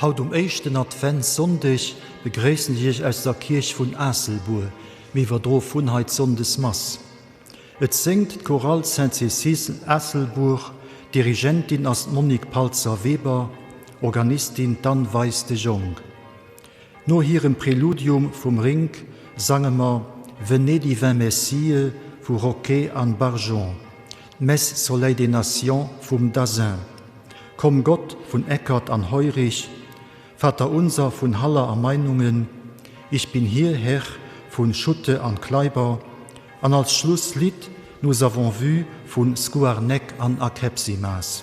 Haut 1. Adventssonntag begrüßen ich aus der Kirche von Asselburg, wie wir drauf von heute Sonntagsmass. Es singt Choral Saint-Cécile Asselburg, Dirigentin ist Monique Palzer-Weber, Organistin Dan Weiss de Jong. Nur hier im Präludium vom Ring sangen wir Venez divin Messie von Roquet an Barjon, Messe Soleil des Nations vom Dazin, Komm Gott von Eckert an Heurich, Vater unser von Haller an Meinungen, Ich bin hier Herr von Schutte an Kleiber, an als Schlusslied Nous avons vu von Scuarnec an Akepsimas.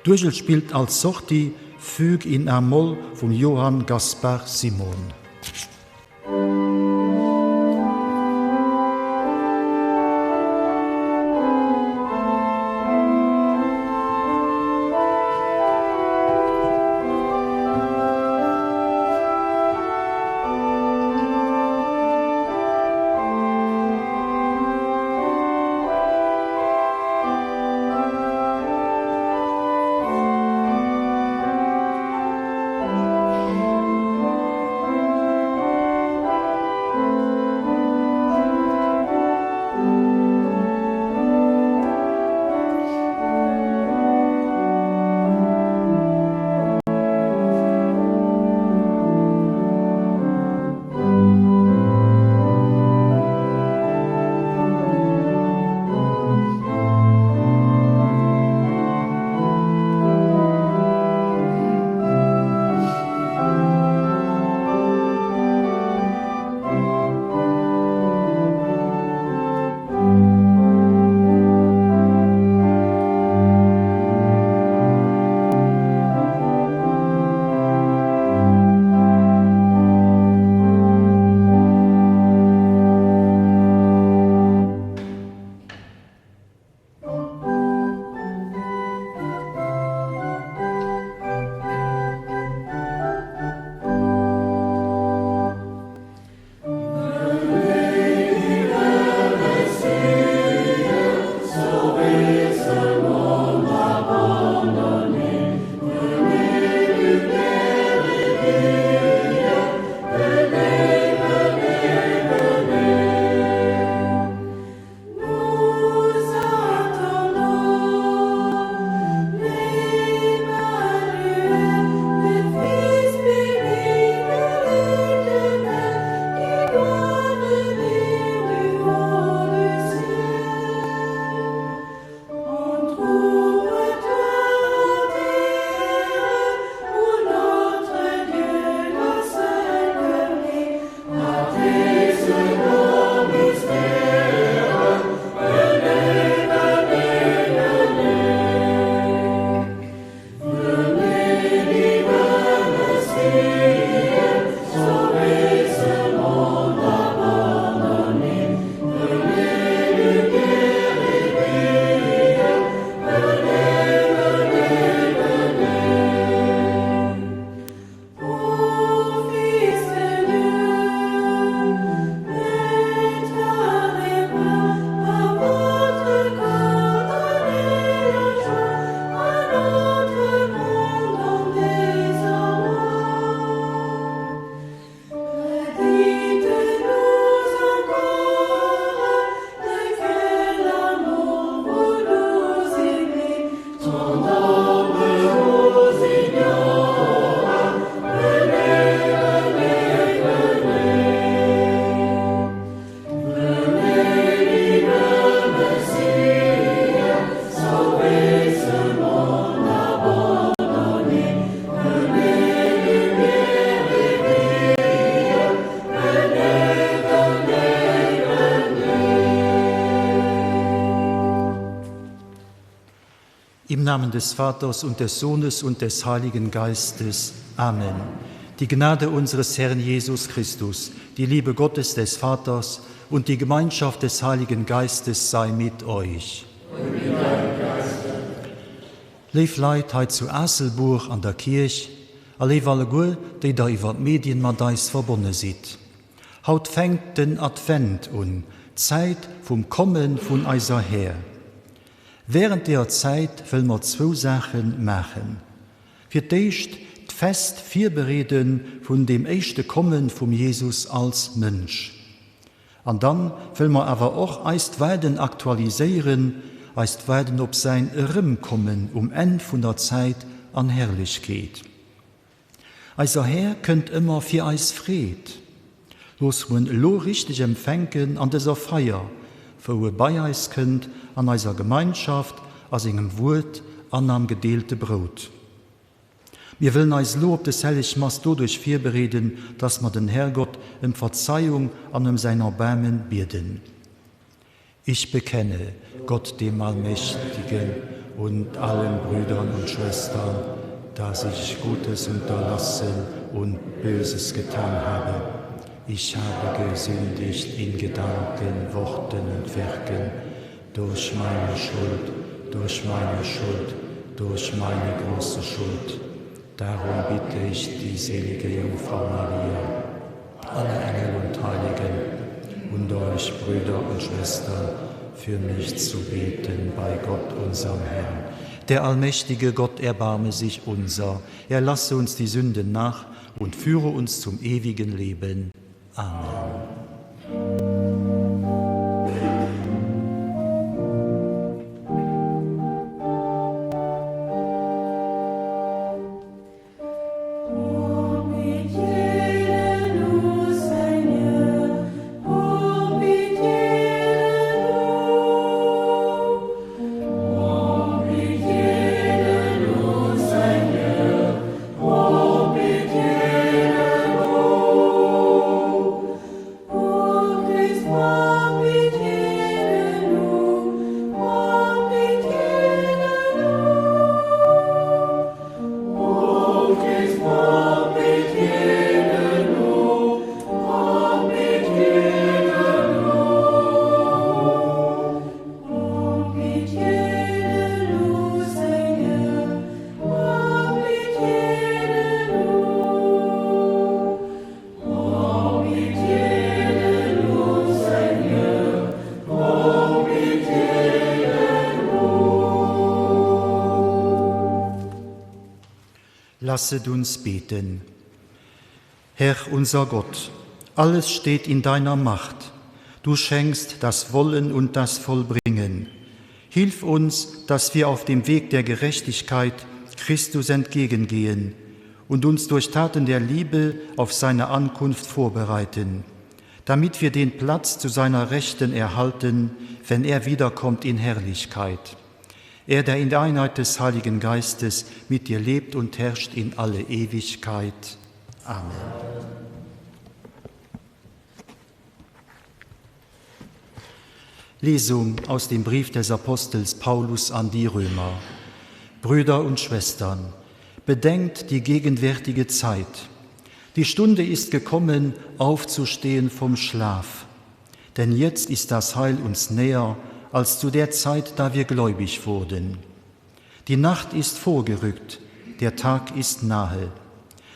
Durchel spielt als Sortie Fugue in A-Moll von Johann Gaspar Simon. Im Namen des Vaters und des Sohnes und des Heiligen Geistes. Amen. Die Gnade unseres Herrn Jesus Christus, die Liebe Gottes des Vaters und die Gemeinschaft des Heiligen Geistes sei mit euch. Und mit deinem Geiste. Lief Leid heit zu Asselburg an der Kirche, alle alle gut, die da über Medien mit uns verbunden sind. Haut fängt den Advent an, Zeit vom Kommen von unser Herr. Während der Zeit will wir 2 Sachen machen. Für decht fest Vierbereden von dem echte Kommen vom Jesus als Mensch. Und dann will man aber auch eist werden aktualisieren, eist werden ob sein Rümkommen Ende von der Zeit an Herrlichkeit. Also Herr könnt immer für eis Fried. Los man lo richtig empfängen an dieser Feier, wo ihr bei eis könnt an eiser Gemeinschaft, als engem Wort, an am gedeelte Brot. Wir wollen eis Lob des Heiligmaß dadurch vorbereden, dass wir den Herrgott um Verzeihung an sein Erbarmen bitten. Ich bekenne Gott dem Allmächtigen und allen Brüdern und Schwestern, dass ich Gutes unterlassen und Böses getan habe. Ich habe gesündigt in Gedanken, Worten und Werken, durch meine Schuld, durch meine große Schuld. Darum bitte ich die selige Jungfrau Maria, alle Engel und Heiligen und euch, Brüder und Schwestern, für mich zu beten bei Gott, unserem Herrn. Der allmächtige Gott erbarme sich unser, er lasse uns die Sünden nach und führe uns zum ewigen Leben. Amen. Lasset uns beten. Herr unser Gott, alles steht in deiner Macht. Du schenkst das Wollen und das Vollbringen. Hilf uns, dass wir auf dem Weg der Gerechtigkeit Christus entgegengehen und uns durch Taten der Liebe auf seine Ankunft vorbereiten, damit wir den Platz zu seiner Rechten erhalten, wenn er wiederkommt in Herrlichkeit. Er, der in der Einheit des Heiligen Geistes mit dir lebt und herrscht in alle Ewigkeit. Amen. Lesung aus dem Brief des Apostels Paulus an die Römer. Brüder und Schwestern, bedenkt die gegenwärtige Zeit. Die Stunde ist gekommen, aufzustehen vom Schlaf. Denn jetzt ist das Heil uns näher, als zu der Zeit, da wir gläubig wurden. Die Nacht ist vorgerückt, der Tag ist nahe.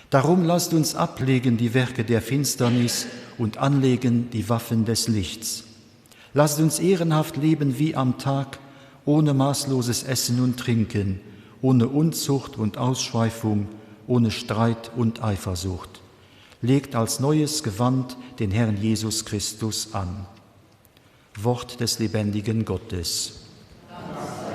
Darum lasst uns ablegen die Werke der Finsternis und anlegen die Waffen des Lichts. Lasst uns ehrenhaft leben wie am Tag, ohne maßloses Essen und Trinken, ohne Unzucht und Ausschweifung, ohne Streit und Eifersucht. Legt als neues Gewand den Herrn Jesus Christus an. Wort des lebendigen Gottes. Alleluia.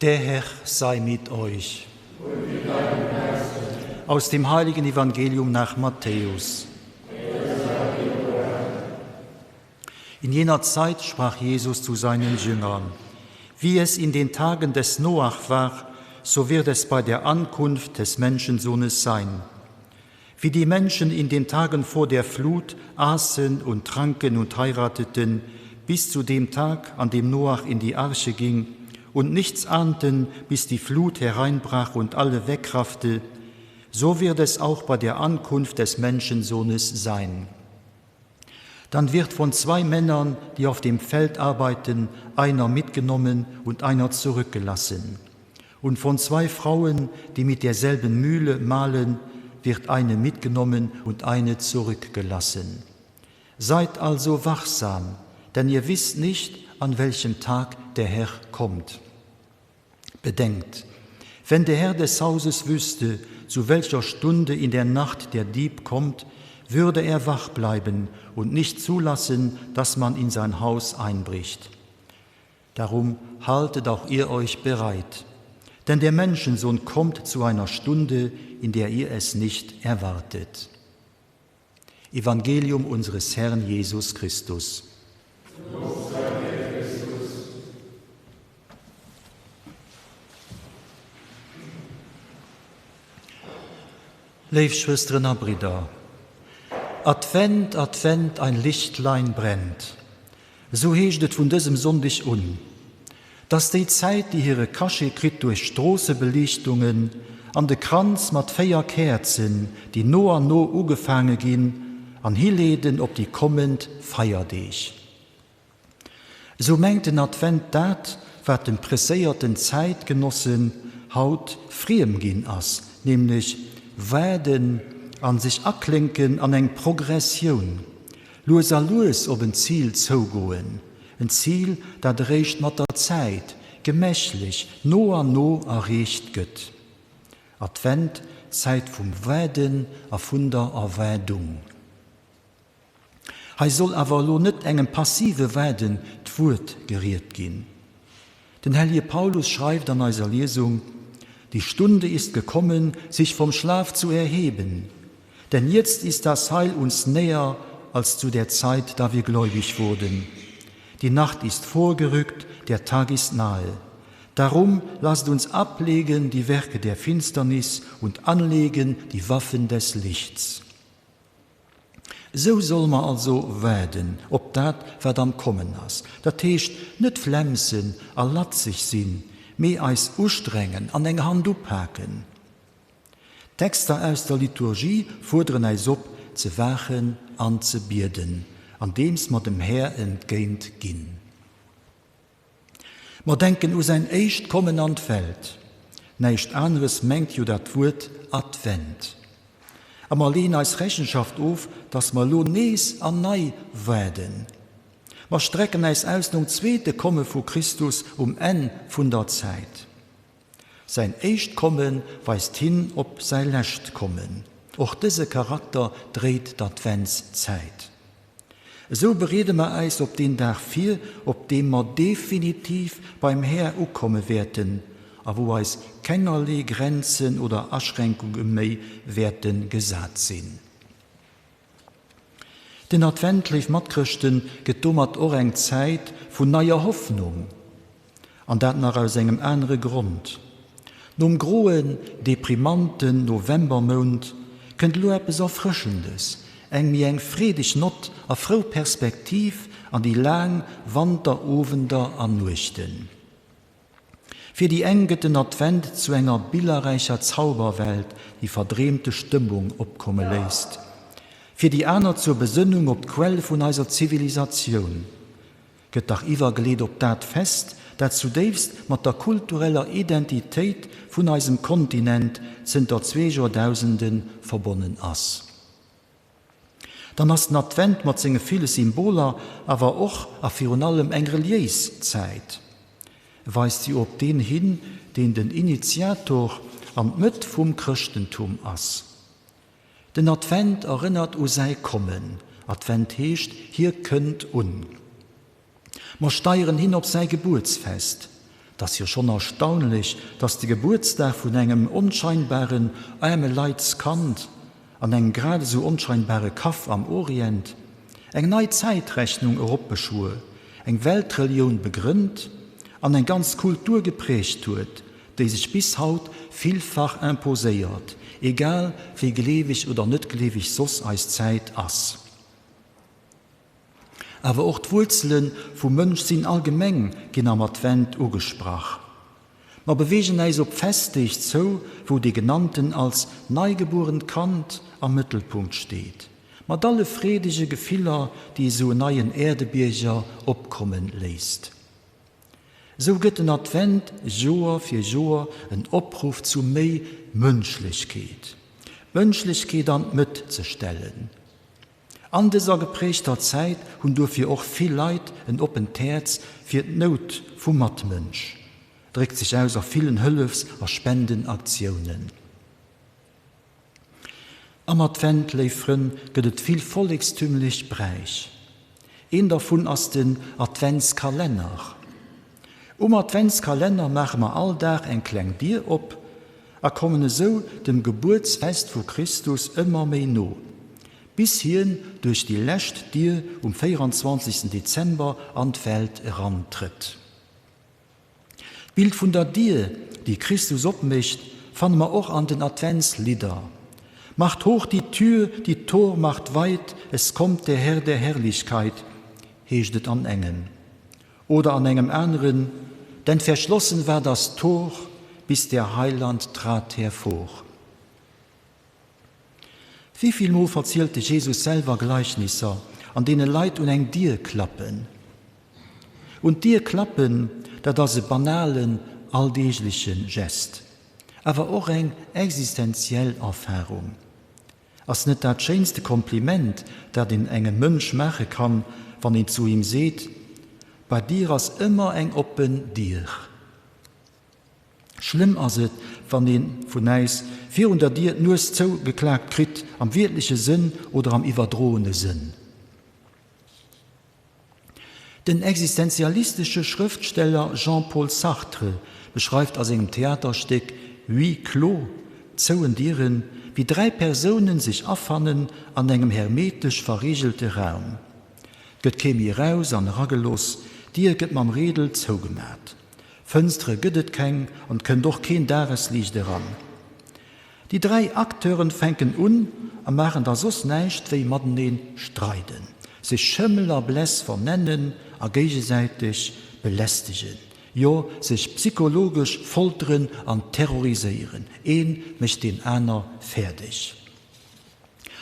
Der Herr sei mit euch. Aus dem heiligen Evangelium nach Matthäus. In jener Zeit sprach Jesus zu seinen Jüngern: Wie es in den Tagen des Noach war, so wird es bei der Ankunft des Menschensohnes sein. Wie die Menschen in den Tagen vor der Flut aßen und tranken und heirateten, bis zu dem Tag, an dem Noach in die Arche ging, und nichts ahnten, bis die Flut hereinbrach und alle wegraffte, so wird es auch bei der Ankunft des Menschensohnes sein. Dann wird von 2 Männern, die auf dem Feld arbeiten, einer mitgenommen und einer zurückgelassen. Und von 2 Frauen, die mit derselben Mühle mahlen, wird eine mitgenommen und eine zurückgelassen. Seid also wachsam, denn ihr wisst nicht, an welchem Tag der Herr kommt. Bedenkt, wenn der Herr des Hauses wüsste, zu welcher Stunde in der Nacht der Dieb kommt, würde er wach bleiben und nicht zulassen, dass man in sein Haus einbricht. Darum haltet auch ihr euch bereit, denn der Menschensohn kommt zu einer Stunde, in der ihr es nicht erwartet. Evangelium unseres Herrn Jesus Christus. Liebe Schwestern und Brüder, Advent, Advent, ein Lichtlein brennt. So hecht es von diesem Sonntag an. Das ist die Zeit, die ihre Kasche kriegt durch Straßenbelichtungen, an de Kranz mit 4 Kerzen, die no an no ugefangen gin, an Hilleden ob die kommend Feiertag. So mengt den Advent dat, wat dem presseierten Zeitgenossen haut friem gin ass, nämlich werden an sich aklinken an eng Progression, Lues a Lues ob ein Ziel zogoen, ein Ziel, dat reicht mat der Zeit, gemächlich, no an no erreicht gëtt. Advent, Zeit vom Werden a vun der Erwädung. Hei soll awer lo net engem passive Werden d'Wurt geriert gin. Den Heilige Paulus schreibt an eiser Lesung: Die Stunde ist gekommen, sich vom Schlaf zu erheben, denn jetzt ist das Heil uns näher als zu der Zeit, da wir gläubig wurden. Die Nacht ist vorgerückt, der Tag ist nahe. Darum lasst uns ablegen die Werke der Finsternis und anlegen die Waffen des Lichts. So soll man also werden, ob dat wat am kommen ass. Dat heescht net flemsen, a latzig sinn, mehr als ustrengen, an eng Hand uphaken. Texte aus der Liturgie fordern eis op, zu wachen, an zu bierden, an dems man dem Herr entgeint ginn. Man denken us ein echt kommen an Welt. Nicht anderes mengt jo dat Wort Advent. Aber lehnen als Rechenschaft auf, dass man lo nees an nei werden. Wir strecken eis aus um zweite Komme vor Christus en vun der Zeit. Sein echt Kommen weist hin ob sein Lächt kommen. Auch diese Charakter dreht d'Adventszeit. So bereden wir eis ob den Tag 4, ob dem wir definitiv beim Herr ukomme werden, a wo eis keinerlei Grenzen oder Einschränkungen mehr werden gesat sind. Den Advent lief mat Christen gedummert auch eng Zeit von neuer Hoffnung, an dat nach aus engem andere Grund. Nom groen, deprimanten Novembermond könnt lo etwas Erfrischendes, eng wie eng friedig Not a froh Perspektiv an die lang Wanderovender annuchten. Für die engeten Advent zu enger bilderreicher Zauberwelt die verdrehmte Stimmung opkomme lässt. Für die einer zur Besinnung ob Quelle von eiser Zivilisation. Gëtt dach iwwergelegt op dat fest, dat zudevst mat der kultureller Identität von eisem Kontinent sind der 2 Jahrtausenden verbunden ass. Dann ass den Advent mat zinge viele Symboler, aber auch a virun allem eng Reliefszeit. Weist sie op den hin, den den Initiator am Mët vum Christentum ass. Den Advent erinnert o sei kommen. Advent heescht, hier könnt un. Wir steuern hin auf sein Geburtsfest. Das ist ja schon erstaunlich, dass der Geburtstag von einem unscheinbaren Leidskant an einen gerade so unscheinbare Kaff am Orient eng neue Zeitrechnung Europaschule, eng Weltreligion begründet, an eine ganz Kultur geprägt wird, die sich bis haut vielfach imposiert, egal wie gelewig oder nicht gelewig sos als Zeit ass. Aber auch die Wurzeln vom Mensch sind allgemein gehen am Advent ugesprach. Man bewegen uns op festig so, wo die genannten als neugeboren Kant am Mittelpunkt steht. Mit alle friedliche Gefühler, die so neuen Erdebürger abkommen lässt. So gibt ein Advent Jahr für Jahr ein Aufruf zu mehr Menschlichkeit. Menschlichkeit dann mitzustellen. An dieser geprägter Zeit haben dafür auch viel Leid ein offenes Herz für die Not vom Mitmensch. Drückt sich aus auf vielen Hilfs- und Spendenaktionen. Am Advent liefern gibt es viel volkstümlich Bereich. Ein davon ist den Adventskalender. Adventskalender machen wir alltag ein klein Dier op, kommen so dem Geburtsfest von Christus immer mehr no. Bis hierhin durch die letzte Dier 24. Dezember an die Welt herantritt. Bild von der Dier, die Christus opmischt, fanden wir auch an den Adventslieder. Macht hoch die Tür, die Tor macht weit, es kommt der Herr der Herrlichkeit, heeschtet an Engen. Oder an engem anderen, denn verschlossen war das Tor, bis der Heiland trat hervor. Wie viel Mal erzählte Jesus selber Gleichnisse, an denen Leid und eng Dier klappen. Und Dier klappen, das ist banalen, alltäglichen Gest, aber auch eng existenzielle Erfahrung. Als nicht das schönste Kompliment, das den engen Mensch machen kann, wenn ihn zu ihm seht, bei dir ist immer eng open dir. Schlimm ist es, wenn ihn von uns für unter dir nur so geklagt kriegt, am wirklichen Sinn oder am überdrohenden Sinn. Den existenzialistische Schriftsteller Jean-Paul Sartre beschreibt aus seinem Theaterstück Huis clos, Zauendieren, wie 3 Personen sich affannen an einem hermetisch verriegelten Raum. Gött käme raus an Ragelos, dir gëtt mam Redel zougemat. Fënstre gëdet keng und können doch kein Dareslicht daran. Die 3 Akteuren fänken und machen da sos neicht, wie man den streiten. Sich Schimmeler bläss vernennen, gegenseitig belästigen. Jo, sich psychologisch foltern und terrorisieren. Ein mischt den einer fertig.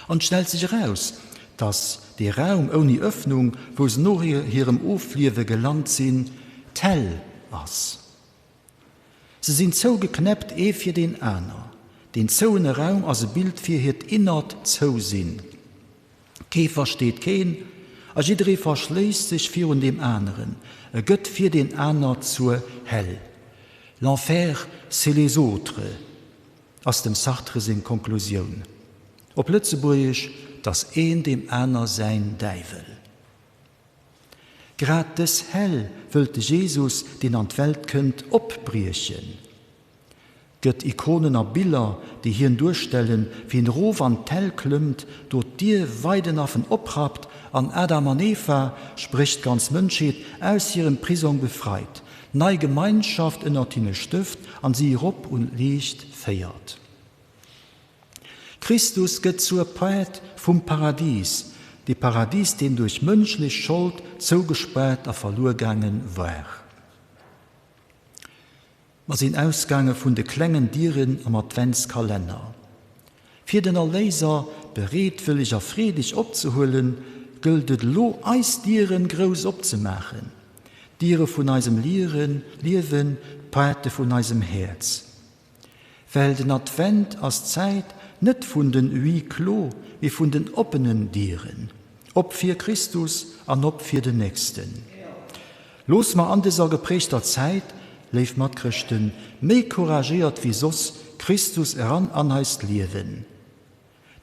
Und stellt sich heraus, dass der Raum ohne Öffnung, wo es nur ihrem Aufliewe gelandet sind, tell was. Sie sind so geknappt für den einer. Den zoene Raum als ein Bild für het innert zo sinn. Kein versteht kein, als jeder verschließt sich für dem anderen. Gött für den anderen zur hell. L'enfer, c'est les autres. Aus dem Sartre sin Konklusion. Ob Lützeburgisch, dass dem einer sein Deivel. Grad des hell wollte Jesus den an die Welt könnt opbriechen. Gött Ikonen a Bilder, die hier durchstellen, wie ein Rof an Tell klümmt, dort dir Weidenaffen oprabt, an Adam und Eva spricht ganz Menschheit aus ihrem Prison befreit, nei Gemeinschaft in der Stift an sie rob und Licht feiert. Christus geht zur Poet vom Paradies, die Paradies, den durch menschliche Schuld zugesperrt und verlorengegangen war. Wir sind Ausgange von den Klängen Dieren am Adventskalender. Für den Leser bereitwillig und friedlich abzuholen, gilt es, Eisdieren groß abzumachen. Diere von unserem Leben, Poeten von unserem Herz. Weil den Advent als Zeit nicht von den Huis clos, wie von den offenen Dieren. Ob für Christus und ob für den Nächsten. Los mal an dieser geprägter Zeit, leef mat Christen mehr couragiert wie sos Christus anheist liewen.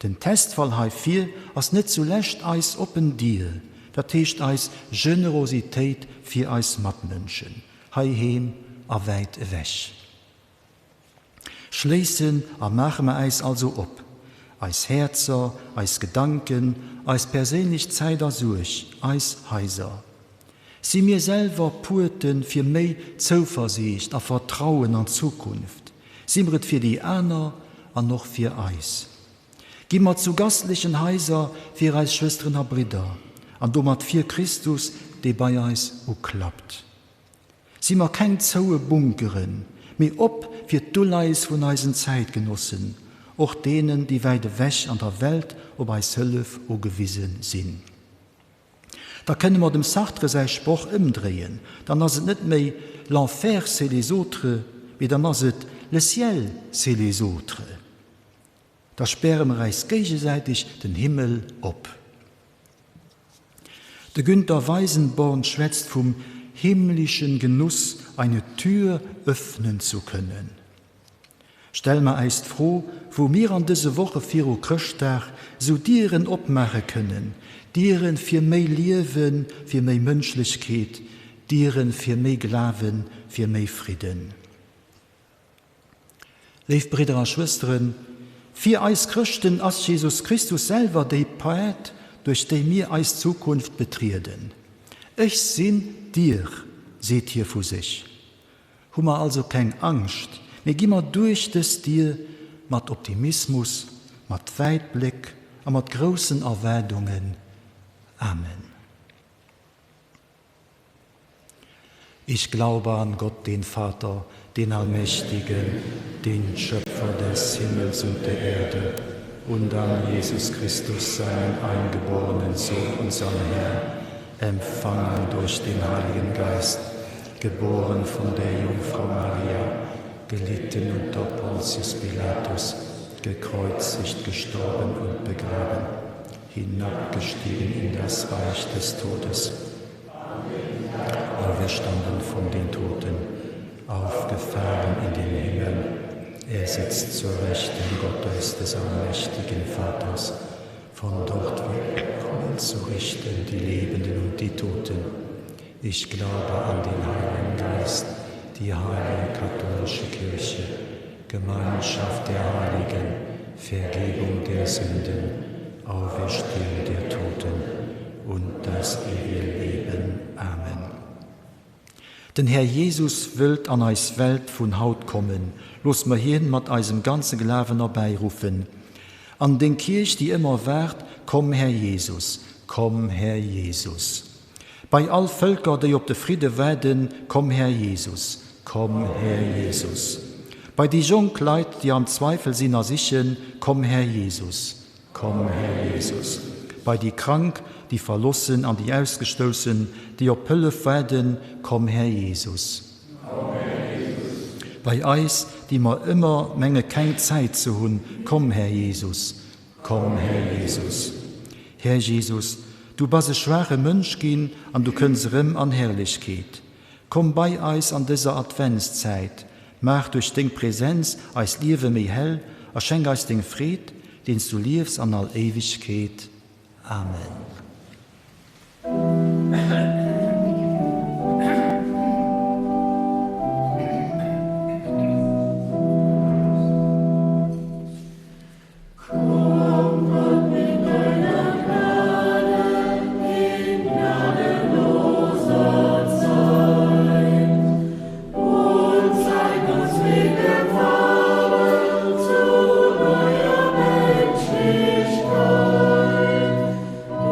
Den Testfall ha 4 as net zuletzt eis open dir, dat techt eis Generosität für eis Matmenschen. Hei hem a weit weg. Schließen a machen wir eis also op. Eis Herzer, eis Gedanken, eis persönlich Zeider such, eis heiser. Sie mir selber Puten für mei Zuversicht, a Vertrauen an Zukunft. Simret für die Äner an noch für Eis. Gimmer zu gastlichen Heiser für als Schwestern und Brüder, an dummer für Christus, der bei Eis klappt. Sie mir kein Zaue bunkeren, mir ob für Dulleis von eisen Zeitgenossen, auch denen, die weide weg an der Welt, ob Eis Hülf gewiesen sind. Da können wir dem Sartre sein Spruch umdrehen, dann ist es nicht mehr l'enfer c'est les autres, wie dann ist es le ciel c'est les autres. Da sperren wir uns gegenseitig den Himmel ab. Der Günther Weisenborn schwätzt vom himmlischen Genuss, eine Tür öffnen zu können. Stell mir eist froh, wo wir an diese Woche für Christtag so Dieren abmachen können, Dieren für mehr Leben, für mehr Menschlichkeit, Dieren für mehr Glauben, für mehr Frieden. Liebe Brüder und Schwestern, für uns Christen ist Jesus Christus selber der Poet, durch den wir als Zukunft betreten. Ich bin dir, seht hier vor sich. Hummer also keine Angst, wir gehen durch das dir mit Optimismus, mit Weitblick und mit großen Erwartungen. Amen. Ich glaube an Gott, den Vater, den Allmächtigen, den Schöpfer des Himmels und der Erde, und an Jesus Christus, seinen eingeborenen Sohn, unseren Herrn, empfangen durch den Heiligen Geist, geboren von der Jungfrau Maria, gelitten unter Pontius Pilatus, gekreuzigt, gestorben und begraben, hinabgestiegen in das Reich des Todes, auferstanden von den Toten, aufgefahren in den Himmel. Er sitzt zur Rechten Gottes des allmächtigen Vaters. Von dort wird er kommen zu richten die Lebenden und die Toten. Ich glaube an den Heiligen Geist, die heilige katholische Kirche, Gemeinschaft der Heiligen, Vergebung der Sünden, Auferstehung der Toten und das ewige Leben. Amen. Den Herr Jesus will an eis Welt von Haut kommen. Los mir hin mit eisem ganzen Glauben herbeirufen. An den Kirch, die immer währt, komm Herr Jesus, komm Herr Jesus. Bei all Völker, die ob de Friede werden, komm Herr Jesus, komm Herr Jesus. Bei die Jungleid, die am Zweifel sind sichen, komm Herr Jesus, komm Herr Jesus. Bei die Krank, die verlassen, an die Ausgestoßen, die ob Hölle werden, komm Herr Jesus. Bei Eis, die ma immer Menge kein Zeit zu hun, komm Herr Jesus, komm Herr Jesus. Herr Jesus, du bist ein schwacher Mensch gehen, und du kannst rim an Herrlichkeit. Komm bei Eis an dieser Adventszeit, mach durch den Präsenz als Liebe mehr hell, erschenk Eis den Fried, den du liebst an all Ewigkeit. Amen.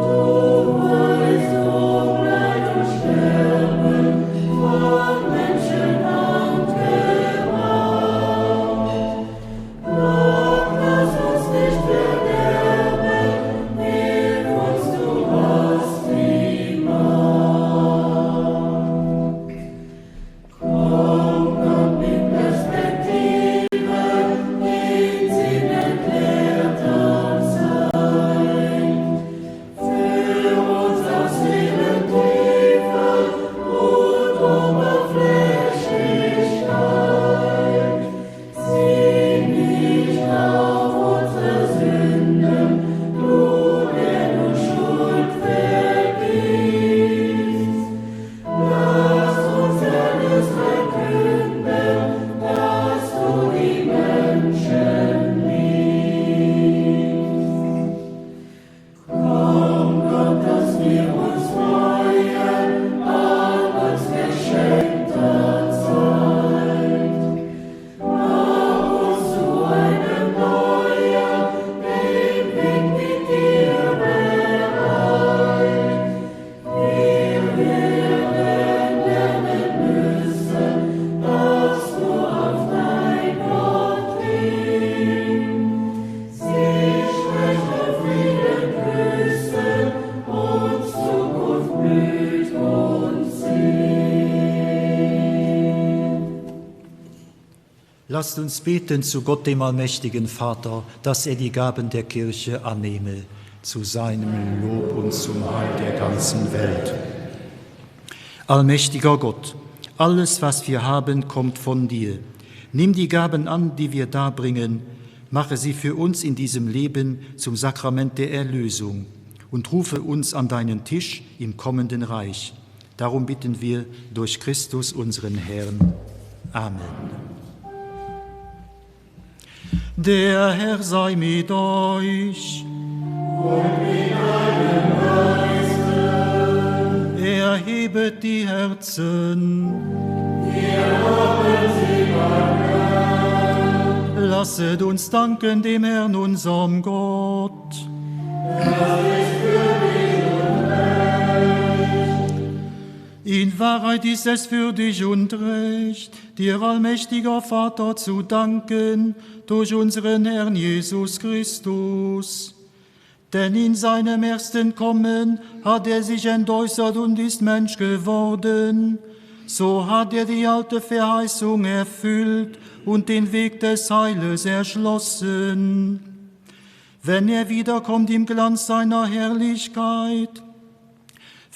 Du wolltest so bleiben. Lasst uns beten zu Gott, dem allmächtigen Vater, dass er die Gaben der Kirche annehme, zu seinem Lob und zum Heil der ganzen Welt. Allmächtiger Gott, alles, was wir haben, kommt von dir. Nimm die Gaben an, die wir darbringen, mache sie für uns in diesem Leben zum Sakrament der Erlösung und rufe uns an deinen Tisch im kommenden Reich. Darum bitten wir durch Christus, unseren Herrn. Amen. Der Herr sei mit euch. Und mit deinem Geiste. Erhebet die Herzen. Wir haben sie beim Herrn. Lasset uns danken dem Herrn, unserem Gott. Das ist würdig und recht. In Wahrheit ist es würdig und recht, dir, allmächtiger Vater, zu danken, durch unseren Herrn Jesus Christus. Denn in seinem ersten Kommen hat er sich entäußert und ist Mensch geworden. So hat er die alte Verheißung erfüllt und den Weg des Heiles erschlossen. Wenn er wiederkommt im Glanz seiner Herrlichkeit,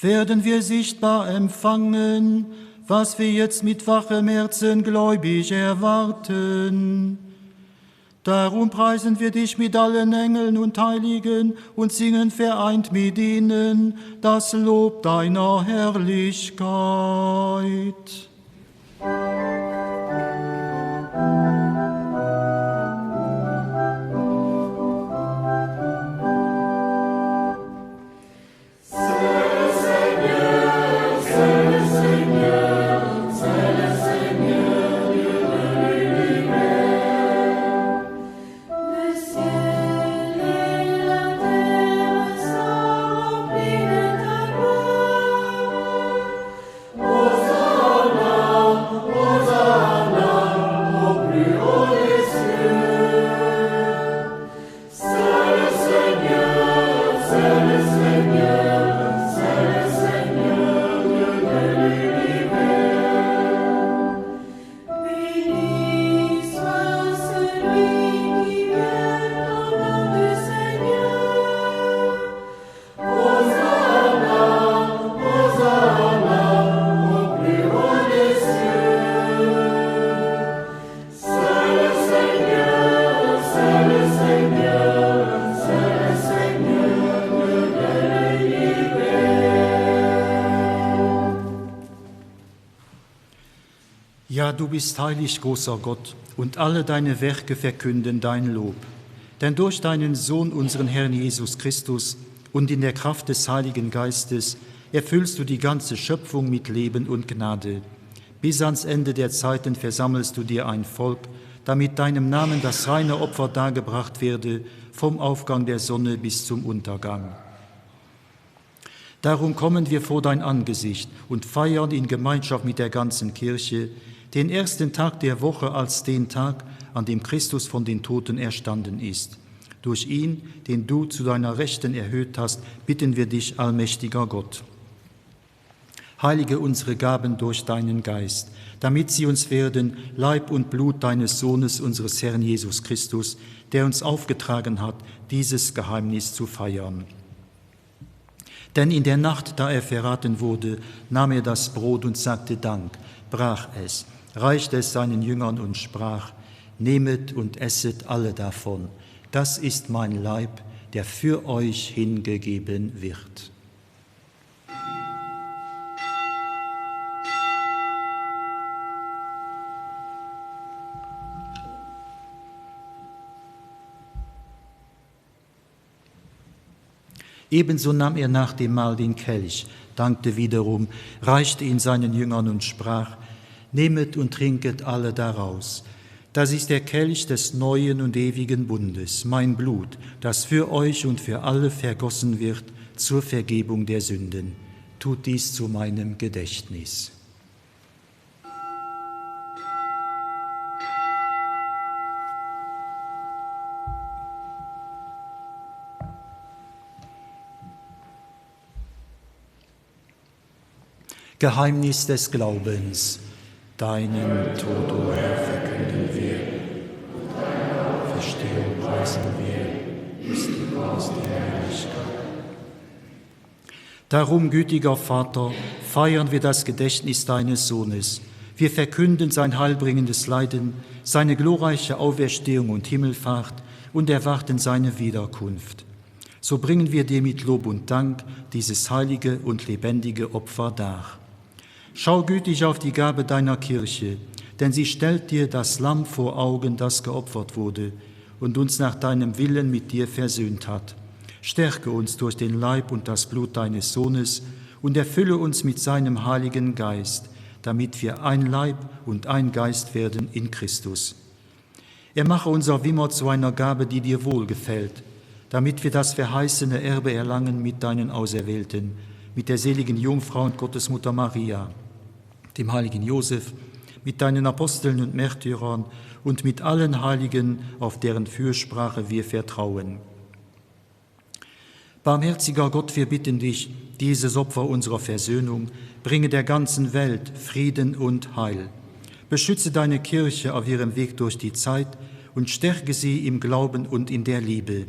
werden wir sichtbar empfangen, was wir jetzt mit wachem Herzen gläubig erwarten. Darum preisen wir dich mit allen Engeln und Heiligen und singen vereint mit ihnen das Lob deiner Herrlichkeit. Ja, du bist heilig, großer Gott, und alle deine Werke verkünden dein Lob. Denn durch deinen Sohn, unseren Herrn Jesus Christus, und in der Kraft des Heiligen Geistes erfüllst du die ganze Schöpfung mit Leben und Gnade. Bis ans Ende der Zeiten versammelst du dir ein Volk, damit deinem Namen das reine Opfer dargebracht werde, vom Aufgang der Sonne bis zum Untergang. Darum kommen wir vor dein Angesicht und feiern in Gemeinschaft mit der ganzen Kirche den ersten Tag der Woche als den Tag, an dem Christus von den Toten erstanden ist. Durch ihn, den du zu deiner Rechten erhöht hast, bitten wir dich, allmächtiger Gott. Heilige unsere Gaben durch deinen Geist, damit sie uns werden Leib und Blut deines Sohnes, unseres Herrn Jesus Christus, der uns aufgetragen hat, dieses Geheimnis zu feiern. Denn in der Nacht, da er verraten wurde, nahm er das Brot und sagte Dank, brach es, reichte es seinen Jüngern und sprach, nehmet und esset alle davon. Das ist mein Leib, der für euch hingegeben wird. Ebenso nahm er nach dem Mahl den Kelch, dankte wiederum, reichte ihn seinen Jüngern und sprach, nehmet und trinket alle daraus. Das ist der Kelch des neuen und ewigen Bundes, mein Blut, das für euch und für alle vergossen wird zur Vergebung der Sünden. Tut dies zu meinem Gedächtnis. Geheimnis des Glaubens, deinen Tod, o Herr, verkünden danken wir und deine Auferstehung preisen wir, bis du kommst in Herrlichkeit. Darum, gütiger Vater, feiern wir das Gedächtnis deines Sohnes. Wir verkünden sein heilbringendes Leiden, seine glorreiche Auferstehung und Himmelfahrt und erwarten seine Wiederkunft. So bringen wir dir mit Lob und Dank dieses heilige und lebendige Opfer dar. Schau gütig auf die Gabe deiner Kirche, denn sie stellt dir das Lamm vor Augen, das geopfert wurde und uns nach deinem Willen mit dir versöhnt hat. Stärke uns durch den Leib und das Blut deines Sohnes und erfülle uns mit seinem Heiligen Geist, damit wir ein Leib und ein Geist werden in Christus. Er mache unser Wimmer zu einer Gabe, die dir wohlgefällt, damit wir das verheißene Erbe erlangen mit deinen Auserwählten, mit der seligen Jungfrau und Gottesmutter Maria, dem heiligen Josef, mit deinen Aposteln und Märtyrern und mit allen Heiligen, auf deren Fürsprache wir vertrauen. Barmherziger Gott, wir bitten dich, dieses Opfer unserer Versöhnung bringe der ganzen Welt Frieden und Heil. Beschütze deine Kirche auf ihrem Weg durch die Zeit und stärke sie im Glauben und in der Liebe.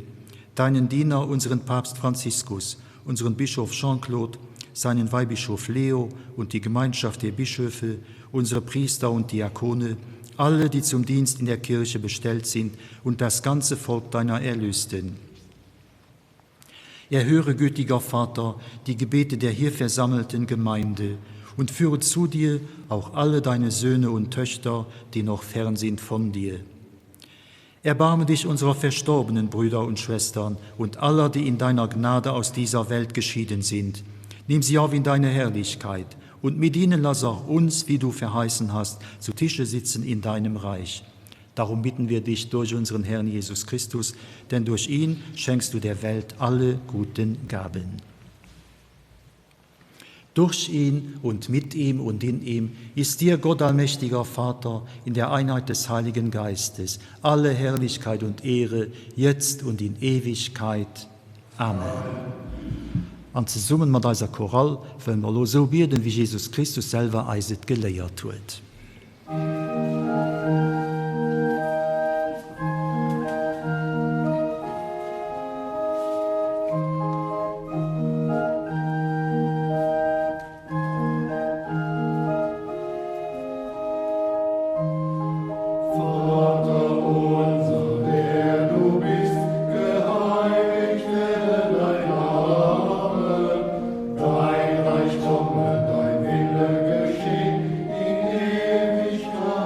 Deinen Diener, unseren Papst Franziskus, unseren Bischof Jean-Claude, seinen Weihbischof Leo und die Gemeinschaft der Bischöfe, unsere Priester und Diakone, alle, die zum Dienst in der Kirche bestellt sind und das ganze Volk deiner Erlösten. Erhöre, gütiger Vater, die Gebete der hier versammelten Gemeinde und führe zu dir auch alle deine Söhne und Töchter, die noch fern sind von dir. Erbarme dich unserer verstorbenen Brüder und Schwestern und aller, die in deiner Gnade aus dieser Welt geschieden sind. Nimm sie auf in deine Herrlichkeit und mit ihnen lass auch uns, wie du verheißen hast, zu Tische sitzen in deinem Reich. Darum bitten wir dich durch unseren Herrn Jesus Christus, denn durch ihn schenkst du der Welt alle guten Gaben. Durch ihn und mit ihm und in ihm ist dir, Gott allmächtiger Vater, in der Einheit des Heiligen Geistes, alle Herrlichkeit und Ehre, jetzt und in Ewigkeit. Amen. Und zusammen mit dieser Choral wollen wir so beten, wie Jesus Christus selber eiset gelehrt hat. Dein Reich komme, dein Wille geschehe in Ewigkeit.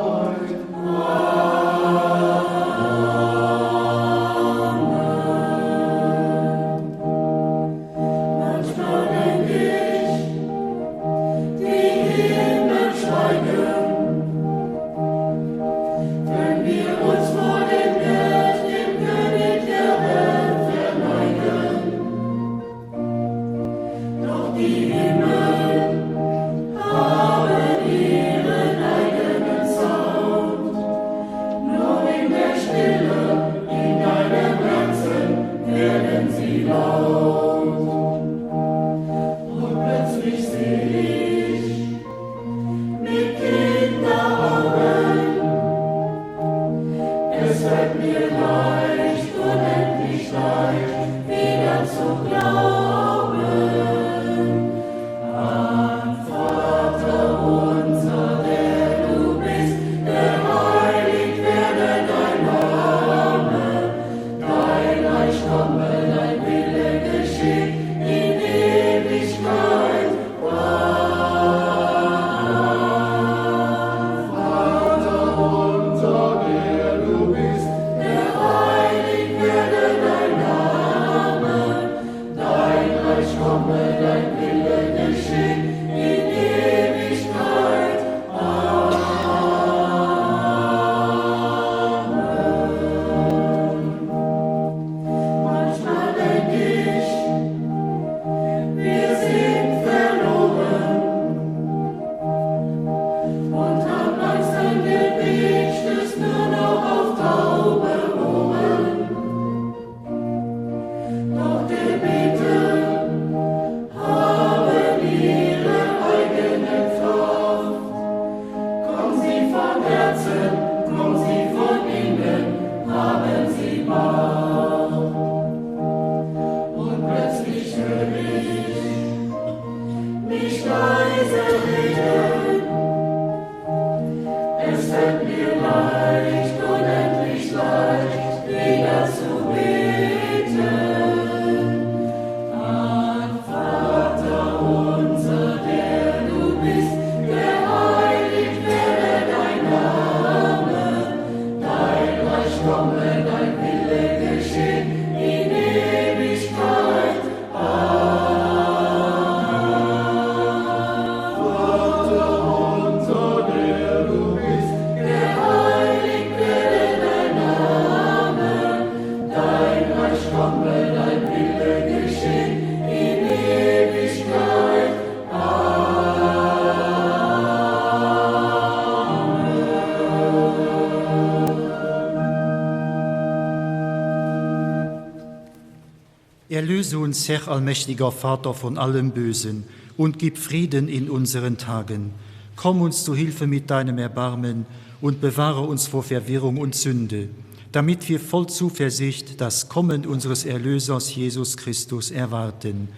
Erlöse uns, Herr allmächtiger Vater, von allem Bösen und gib Frieden in unseren Tagen. Komm uns zu Hilfe mit deinem Erbarmen und bewahre uns vor Verwirrung und Sünde, damit wir voll Zuversicht das Kommen unseres Erlösers Jesus Christus erwarten.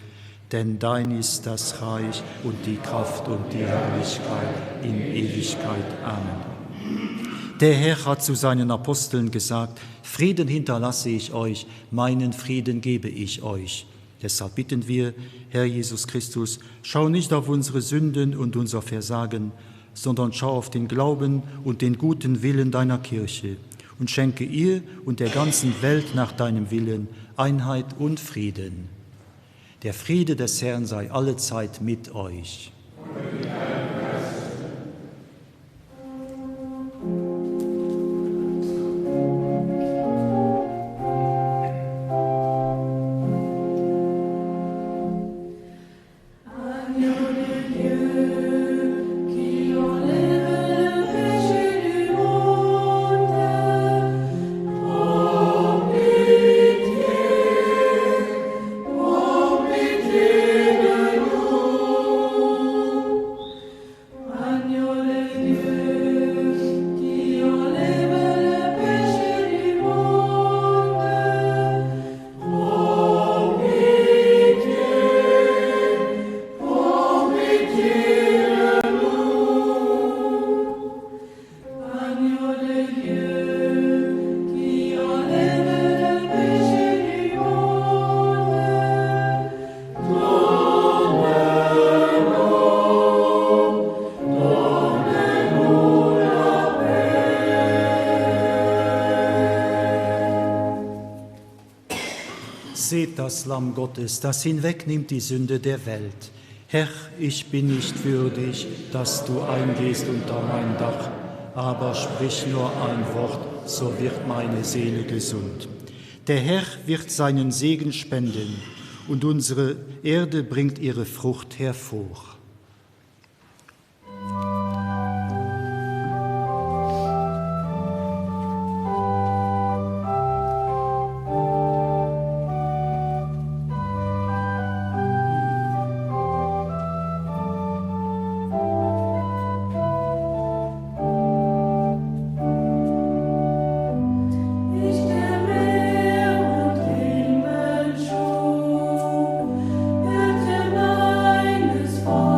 Denn dein ist das Reich und die Kraft und die Herrlichkeit in Ewigkeit. Amen. Der Herr hat zu seinen Aposteln gesagt: Frieden hinterlasse ich euch, meinen Frieden gebe ich euch. Deshalb bitten wir, Herr Jesus Christus, schau nicht auf unsere Sünden und unser Versagen, sondern schau auf den Glauben und den guten Willen deiner Kirche und schenke ihr und der ganzen Welt nach deinem Willen Einheit und Frieden. Der Friede des Herrn sei allezeit mit euch. Seht das Lamm Gottes, das hinwegnimmt die Sünde der Welt. Herr, ich bin nicht würdig, dass du eingehst unter mein Dach, aber sprich nur ein Wort, so wird meine Seele gesund. Der Herr wird seinen Segen spenden und unsere Erde bringt ihre Frucht hervor. Oh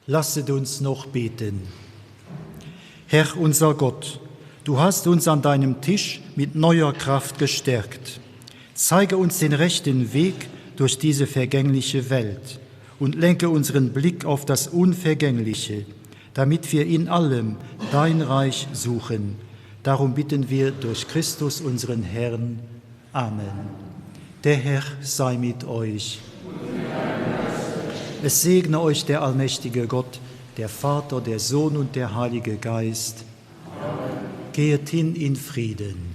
Lasset uns noch beten. Herr unser Gott, du hast uns an deinem Tisch mit neuer Kraft gestärkt. Zeige uns den rechten Weg durch diese vergängliche Welt und lenke unseren Blick auf das Unvergängliche, damit wir in allem dein Reich suchen. Darum bitten wir durch Christus, unseren Herrn. Amen. Der Herr sei mit euch. Es segne euch der allmächtige Gott, der Vater, der Sohn und der Heilige Geist. Amen. Geht hin in Frieden.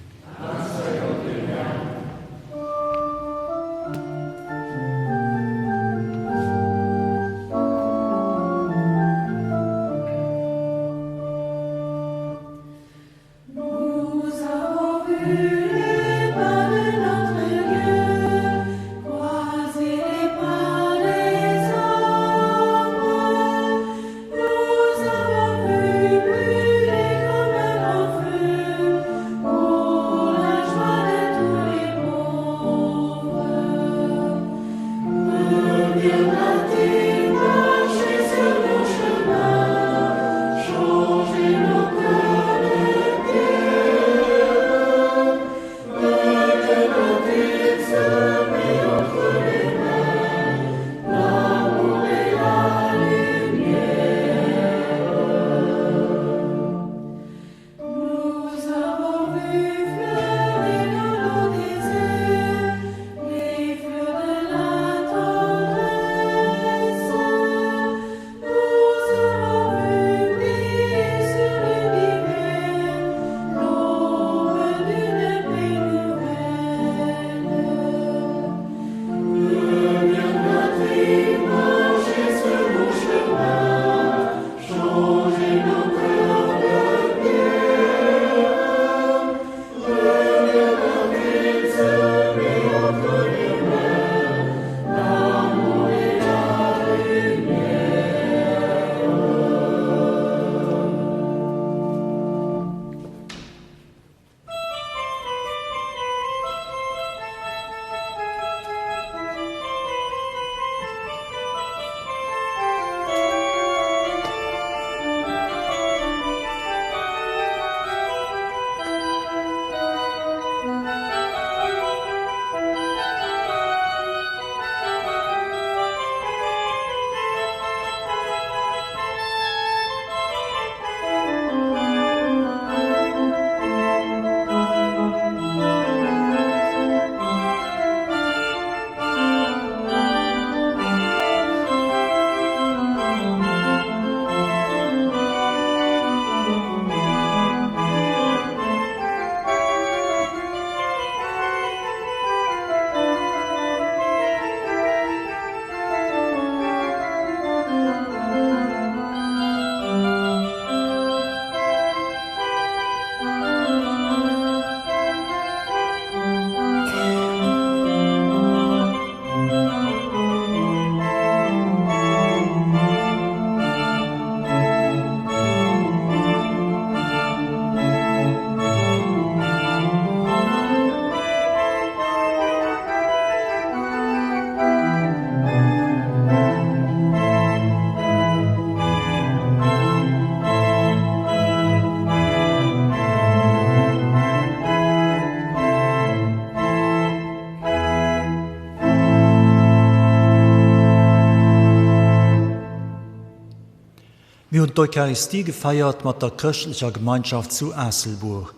Wir haben die Eucharistie gefeiert mit der christlichen Gemeinschaft zu Asselburg.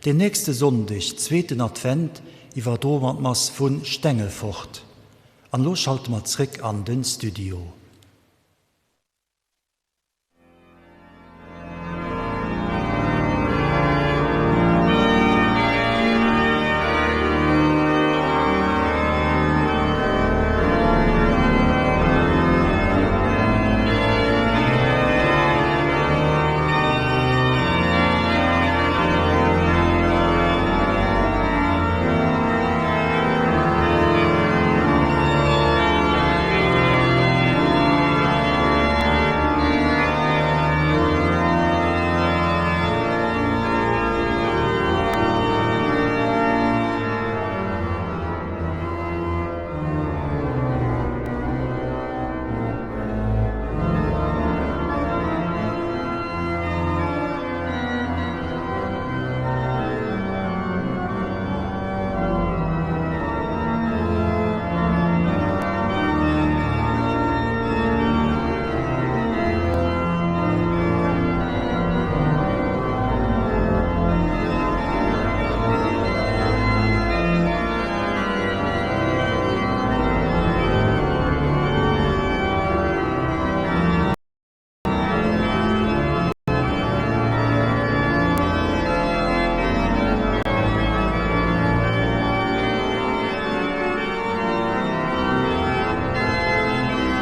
Den nächsten Sonntag, 2. Advent, über Mass von Stengelfort. Und los schalten wir zurück an den Studio.